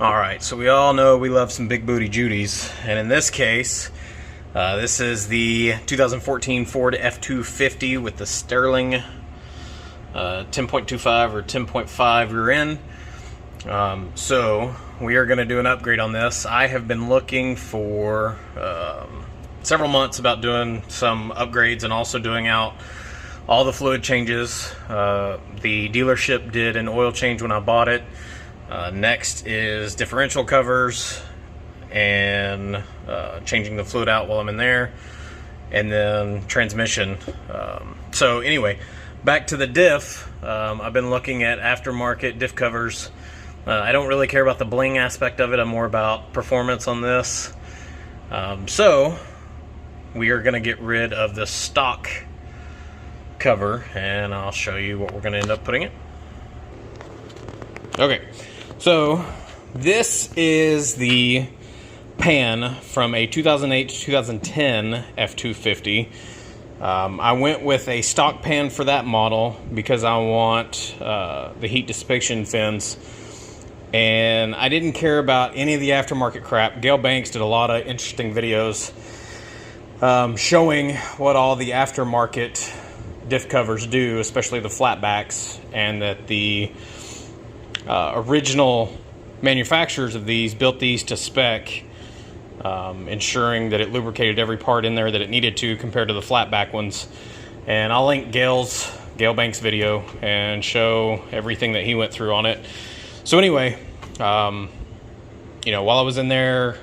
Alright, so we all know we love some big booty Judies, and in this case, this is the 2014 Ford F250 with the Sterling 10.25 or 10.5 rear end. So we are going to do an upgrade on this. I have been looking for several months about doing some upgrades and also doing out all the fluid changes. The dealership did an oil change when I bought it. Next is differential covers and changing the fluid out while I'm in there, and then transmission. So anyway, back to the diff. I've been looking at aftermarket diff covers. I don't really care about the bling aspect of it. I'm more about performance on this. So we are going to get rid of the stock cover, and I'll show you what we're going to end up putting in. Okay, so this is the pan from a 2008 to 2010 F250. I went with a stock pan for that model because I want the heat dissipation fins, and I didn't care about any of the aftermarket crap. Gail Banks did a lot of interesting videos showing what all the aftermarket diff covers do, especially the flatbacks, and that the original manufacturers of these built these to spec, ensuring that it lubricated every part in there that it needed to compared to the flatback ones. And I'll link Gail Banks video and show everything that he went through on it. So anyway, you know, while I was in there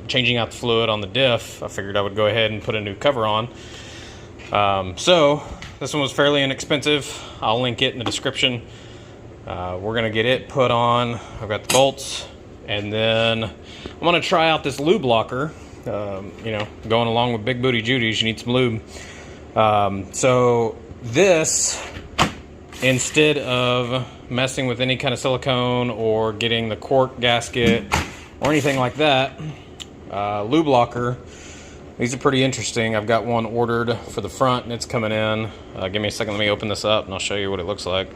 changing out the fluid on the diff, I figured I would go ahead and put a new cover on. So this one was fairly inexpensive. I'll link it in the description. We're gonna get it put on. I've got the bolts, and then I'm gonna try out this lube locker. You know, going along with big booty Judies, you need some lube. So this, instead of messing with any kind of silicone or getting the cork gasket or anything like that, lube locker, these are pretty interesting. I've got one ordered for the front and it's coming in. Give me a second, let me open this up and I'll show you what it looks like.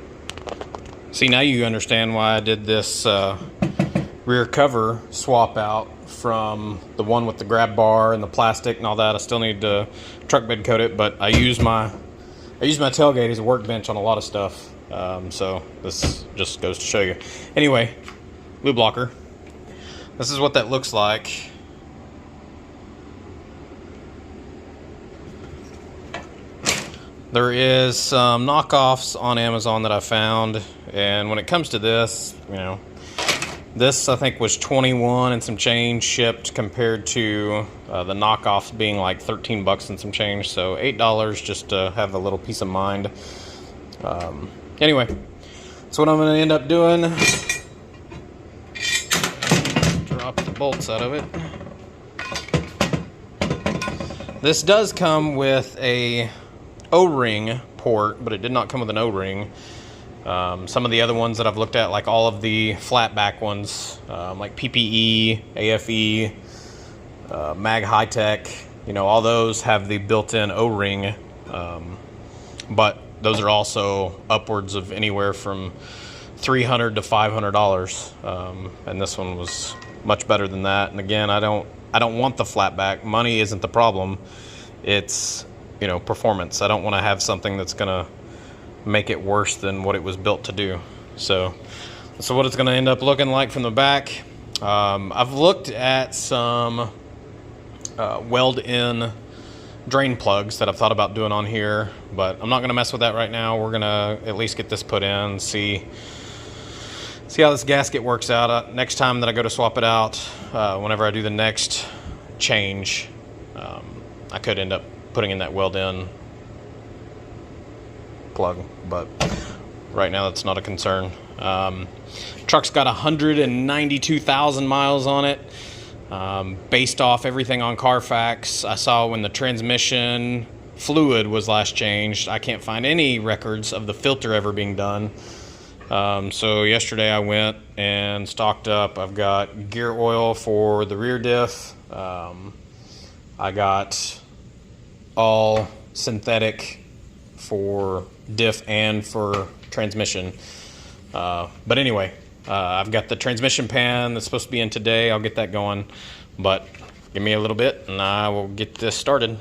See, now you understand why I did this rear cover swap out from the one with the grab bar and the plastic and all that. I still need to truck bed coat it, but I use my tailgate as a workbench on a lot of stuff. So this just goes to show you. Anyway, lube locker. This is what that looks like. There is some knockoffs on Amazon that I found, and when it comes to this, you know, this I think was 21 and some change shipped compared to the knockoffs being like 13 bucks and some change, so $8 just to have a little peace of mind. Anyway, so what I'm going to end up doing, drop the bolts out of it. This does come with a O-ring port, but it did not come with an O-ring. Some of the other ones that I've looked at, like all of the flat back ones, like PPE, AFE, Mag High Tech, you know, all those have the built-in O-ring, but those are also upwards of anywhere from $300 to $500, and this one was much better than that. And again, I don't want the flat back. Money isn't the problem. It's, you know, performance. I don't want to have something that's gonna make it worse than what it was built to do. So what it's gonna end up looking like from the back. I've looked at some weld-in drain plugs that I've thought about doing on here, but I'm not gonna mess with that right now. We're gonna at least get this put in, see how this gasket works out. Next time that I go to swap it out, whenever I do the next change, I could end up putting in that weld-in plug, but right now that's not a concern. Truck's got 192,000 miles on it. Based off everything on Carfax, I saw when the transmission fluid was last changed. I can't find any records of the filter ever being done. So yesterday I went and stocked up. I've got gear oil for the rear diff. I got all synthetic for diff and for transmission. But anyway, I've got the transmission pan that's supposed to be in today. I'll get that going, but give me a little bit and I will get this started.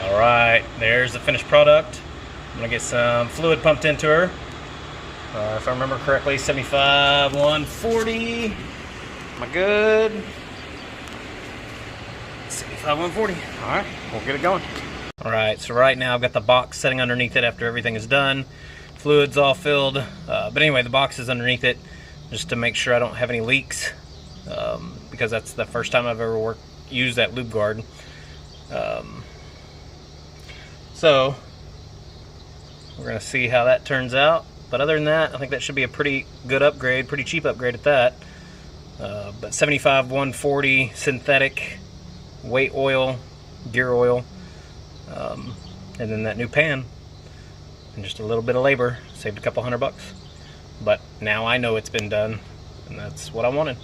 Alright, there's the finished product. I'm going to get some fluid pumped into her. If I remember correctly, 75, 140. Am I good? 75, 140. Alright, we'll get it going. Alright, so right now I've got the box sitting underneath it after everything is done. Fluid's all filled. But anyway, the box is underneath it just to make sure I don't have any leaks. Because that's the first time I've ever used that lube guard. So we're going to see how that turns out. But other than that, I think that should be a pretty good upgrade, pretty cheap upgrade at that. But 75, 140 synthetic weight oil, gear oil, and then that new pan, and just a little bit of labor, saved a couple $100 bucks. But now I know it's been done, and that's what I wanted.